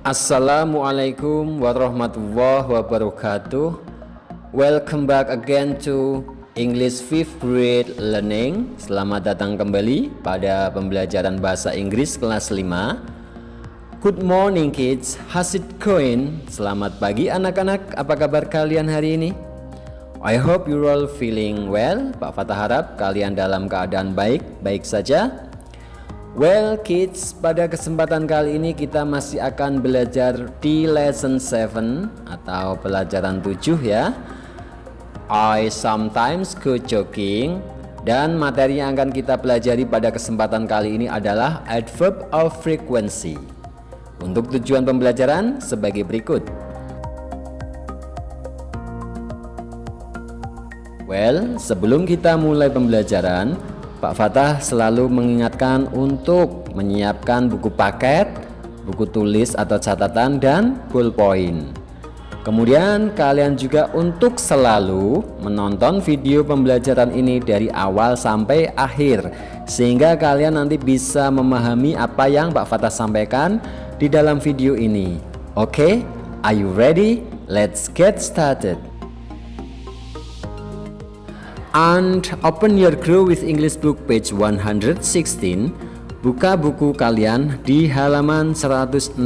Assalamualaikum warahmatullahi wabarakatuh. Welcome back again to English 5th grade learning. Selamat datang kembali pada pembelajaran bahasa Inggris kelas 5. Good morning kids, how's it going? Selamat pagi anak-anak, apa kabar kalian hari ini? I hope you're all feeling well. Pak Fatah harap kalian dalam keadaan baik-baik saja. Well kids, pada kesempatan kali ini kita masih akan belajar di lesson 7 atau pelajaran 7 ya. I sometimes go jogging. Dan materi yang akan kita pelajari pada kesempatan kali ini adalah adverb of frequency. Untuk tujuan pembelajaran sebagai berikut. Well, sebelum kita mulai pembelajaran, Pak Fatah selalu mengingatkan untuk menyiapkan buku paket, buku tulis atau catatan, dan ballpoint. Kemudian kalian juga untuk selalu menonton video pembelajaran ini dari awal sampai akhir, sehingga kalian nanti bisa memahami apa yang Pak Fatah sampaikan di dalam video ini. Oke, are you ready? Let's get started. And open your Grow with English book page 116. Buka buku kalian di halaman 116.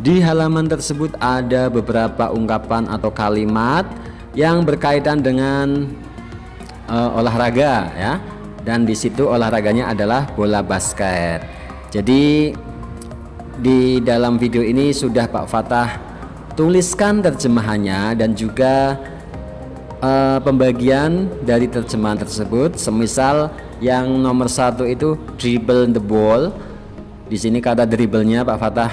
Di halaman tersebut ada beberapa ungkapan atau kalimat yang berkaitan dengan olahraga ya. Dan di situ olahraganya adalah bola basket. Jadi di dalam video ini sudah Pak Fatah tuliskan terjemahannya dan juga pembagian dari terjemahan tersebut. Semisal yang nomor 1 itu dribble the ball. Di sini kata dribblenya Pak Fatah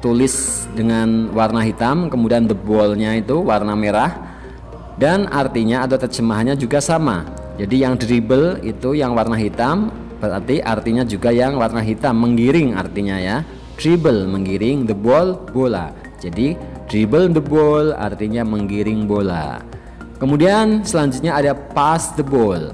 tulis dengan warna hitam, kemudian the ball-nya itu warna merah, dan artinya atau terjemahannya juga sama. Jadi yang dribble itu yang warna hitam, berarti artinya juga yang warna hitam, menggiring artinya ya. Dribble menggiring, the ball bola. Jadi dribble the ball artinya menggiring bola. Kemudian selanjutnya ada pass the ball.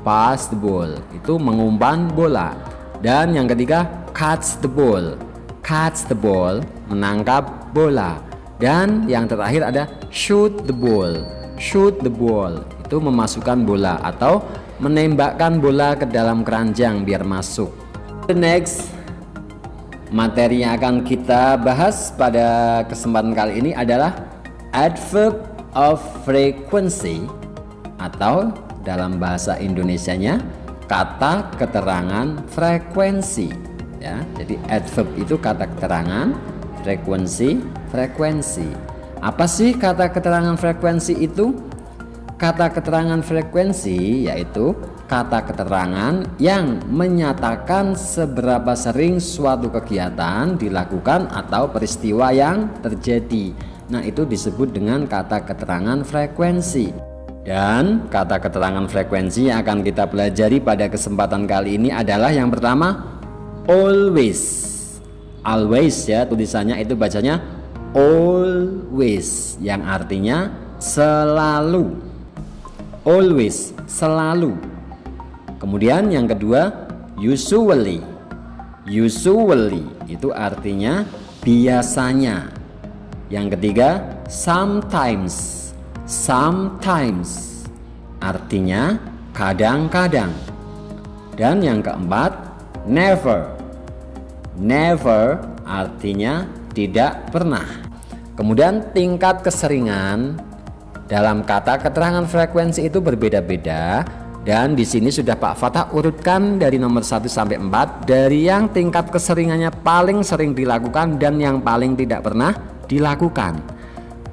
Pass the ball itu mengumpan bola. Dan yang ketiga catch the ball. Catch the ball menangkap bola. Dan yang terakhir ada shoot the ball. Shoot the ball itu memasukkan bola atau menembakkan bola ke dalam keranjang biar masuk. The next materi yang akan kita bahas pada kesempatan kali ini adalah adverb of frequency, atau dalam bahasa Indonesianya kata keterangan frekuensi ya. Jadi adverb itu kata keterangan, frekuensi. Apa sih kata keterangan frekuensi itu? Kata keterangan frekuensi yaitu kata keterangan yang menyatakan seberapa sering suatu kegiatan dilakukan atau peristiwa yang terjadi. Nah, itu disebut dengan kata keterangan frekuensi. Dan kata keterangan frekuensi yang akan kita pelajari pada kesempatan kali ini adalah yang pertama always. Always ya, tulisannya itu bacanya always, yang artinya selalu. Always, selalu. Kemudian yang kedua usually. Usually itu artinya biasanya. Yang ketiga sometimes. Sometimes artinya kadang-kadang. Dan yang keempat never. Never artinya tidak pernah. Kemudian tingkat keseringan dalam kata keterangan frekuensi itu berbeda-beda. Dan di sini sudah Pak Fatah urutkan dari nomor 1 sampai 4 dari yang tingkat keseringannya paling sering dilakukan dan yang paling tidak pernah dilakukan.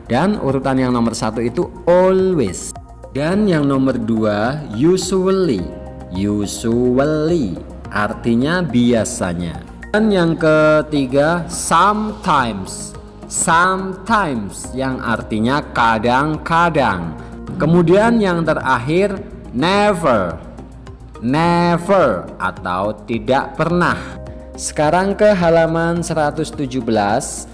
Dan urutan yang nomor 1 itu always. Dan yang nomor 2 usually. Usually artinya biasanya. Dan yang ketiga sometimes. Sometimes yang artinya kadang-kadang. Kemudian yang terakhir never. Never atau tidak pernah. Sekarang ke halaman 117.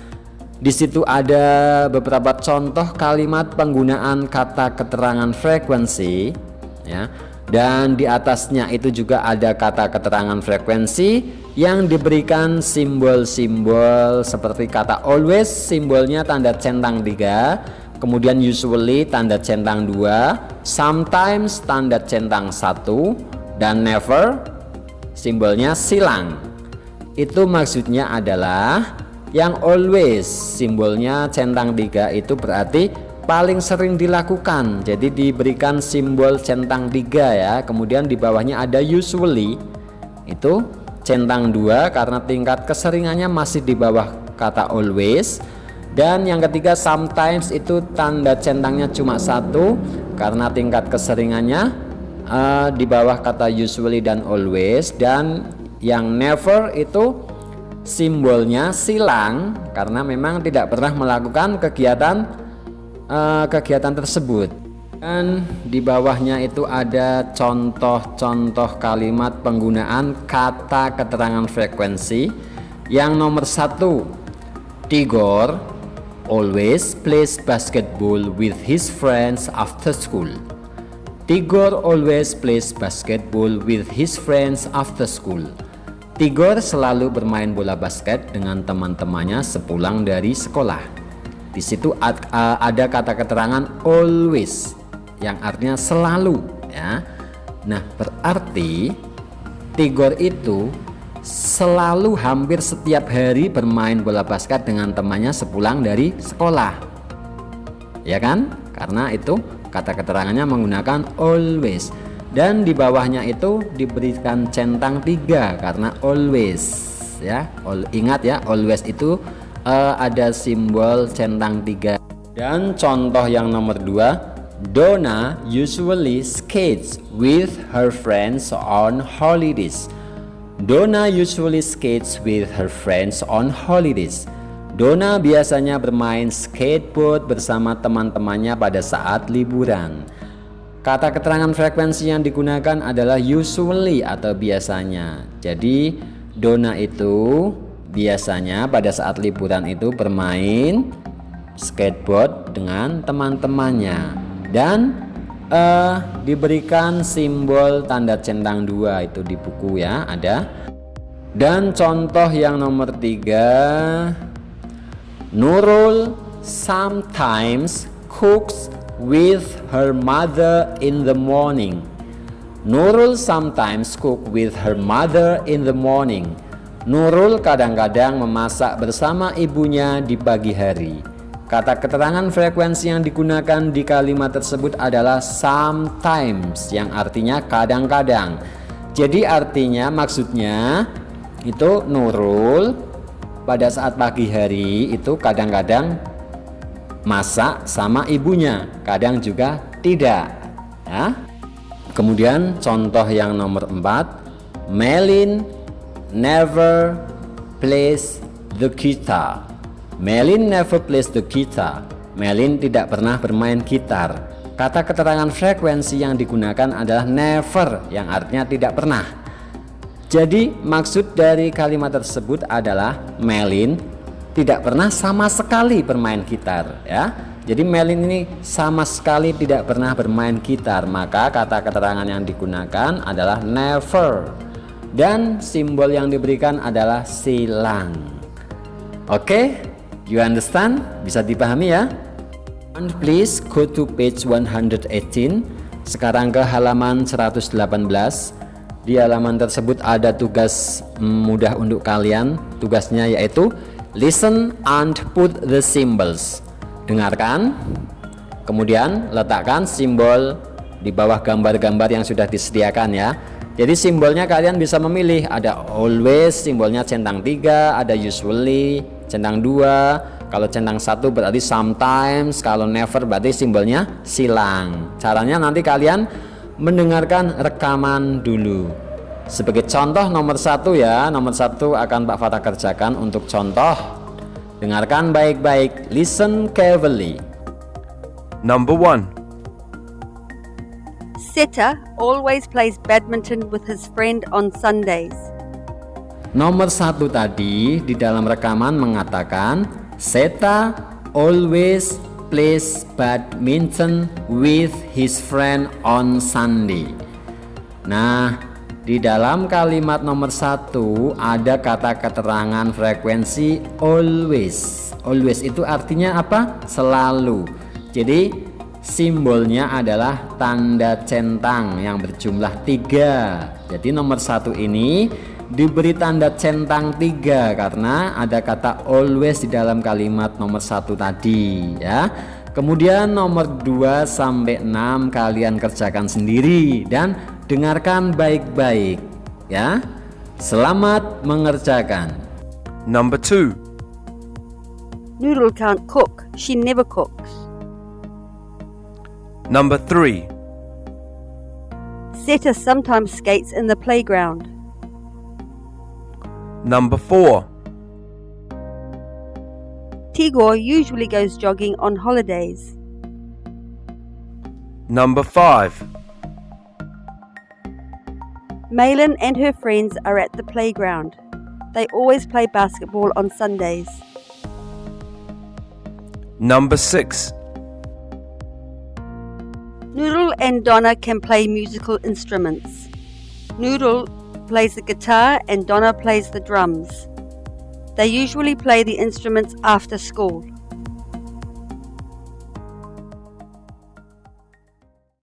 Di situ ada beberapa contoh kalimat penggunaan kata keterangan frekuensi ya. Dan di atasnya itu juga ada kata keterangan frekuensi yang diberikan simbol-simbol seperti kata always, simbolnya tanda centang 3, kemudian usually tanda centang 2, sometimes tanda centang 1, dan never simbolnya silang. Itu maksudnya adalah yang always simbolnya centang 3 itu berarti paling sering dilakukan. Jadi diberikan simbol centang 3 ya. Kemudian di bawahnya ada usually, itu centang 2 karena tingkat keseringannya masih di bawah kata always. Dan yang ketiga sometimes itu tanda centangnya cuma 1 karena tingkat keseringannya di bawah kata usually dan always. Dan yang never itu simbolnya silang karena memang tidak pernah melakukan kegiatan tersebut. Dan di bawahnya itu ada contoh-contoh kalimat penggunaan kata keterangan frekuensi. Yang nomor 1, Tigor always plays basketball with his friends after school. Tigor always plays basketball with his friends after school. Tigor selalu bermain bola basket dengan teman-temannya sepulang dari sekolah. Di situ ada kata keterangan always yang artinya selalu ya. Nah, berarti Tigor itu selalu hampir setiap hari bermain bola basket dengan temannya sepulang dari sekolah. Ya kan? Karena itu kata keterangannya menggunakan always. Dan di bawahnya itu diberikan centang 3 karena always ya. Ingat ya, always itu ada simbol centang 3. Dan contoh yang nomor 2, Donna usually skates with her friends on holidays. Donna usually skates with her friends on holidays. Donna biasanya bermain skateboard bersama teman-temannya pada saat liburan. Kata keterangan frekuensi yang digunakan adalah usually atau biasanya. Jadi Donna itu biasanya pada saat liburan itu bermain skateboard dengan teman-temannya. Dan diberikan simbol tanda centang 2 itu di buku ya, ada. Dan contoh yang nomor 3, Nurul sometimes cooks with her mother in the morning. Nurul sometimes cook with her mother in the morning. Nurul kadang-kadang memasak bersama ibunya di pagi hari. Kata keterangan frekuensi yang digunakan di kalimat tersebut adalah sometimes yang artinya kadang-kadang. Jadi artinya maksudnya itu Nurul pada saat pagi hari itu kadang-kadang masak sama ibunya, kadang juga tidak ya. Kemudian contoh yang nomor 4, Melin never plays the guitar. Melin never plays the guitar. Melin tidak pernah bermain gitar. Kata keterangan frekuensi yang digunakan adalah never yang artinya tidak pernah. Jadi maksud dari kalimat tersebut adalah Melin tidak pernah sama sekali bermain gitar ya. Jadi Melin ini sama sekali tidak pernah bermain gitar, maka kata keterangan yang digunakan adalah never. Dan simbol yang diberikan adalah silang. Oke, you understand? Bisa dipahami ya? And please go to page 118. Sekarang ke halaman 118. Di halaman tersebut ada tugas mudah untuk kalian. Tugasnya yaitu listen and put the symbols. Dengarkan, kemudian letakkan simbol di bawah gambar-gambar yang sudah disediakan ya. Jadi simbolnya kalian bisa memilih, ada always simbolnya centang 3, ada usually centang 2, kalau centang 1 berarti sometimes, kalau never berarti simbolnya silang. Caranya nanti kalian mendengarkan rekaman dulu. Sebagai contoh nomor 1 ya, nomor 1 akan Pak Fatah kerjakan untuk contoh. Dengarkan baik-baik, listen carefully. Number 1. Seta always plays badminton with his friend on Sundays. Nomor 1 tadi di dalam rekaman mengatakan Seta always plays badminton with his friend on Sunday. Nah, Di dalam kalimat nomor 1 ada kata keterangan frekuensi always. Always itu artinya apa? Selalu. Jadi simbolnya adalah tanda centang yang berjumlah 3. Jadi nomor 1 ini diberi tanda centang 3 karena ada kata always di dalam kalimat nomor 1 tadi ya. Kemudian nomor 2 sampai 6 kalian kerjakan sendiri dan dengarkan baik-baik ya. Selamat mengerjakan. Number 2. Noodle can't cook. She never cooks. Number 3. Seta sometimes skates in the playground. Number 4. Tigor usually goes jogging on holidays. Number 5. Malin and her friends are at the playground. They always play basketball on Sundays. Number 6. Noodle and Donna can play musical instruments. Noodle plays the guitar and Donna plays the drums. They usually play the instruments after school.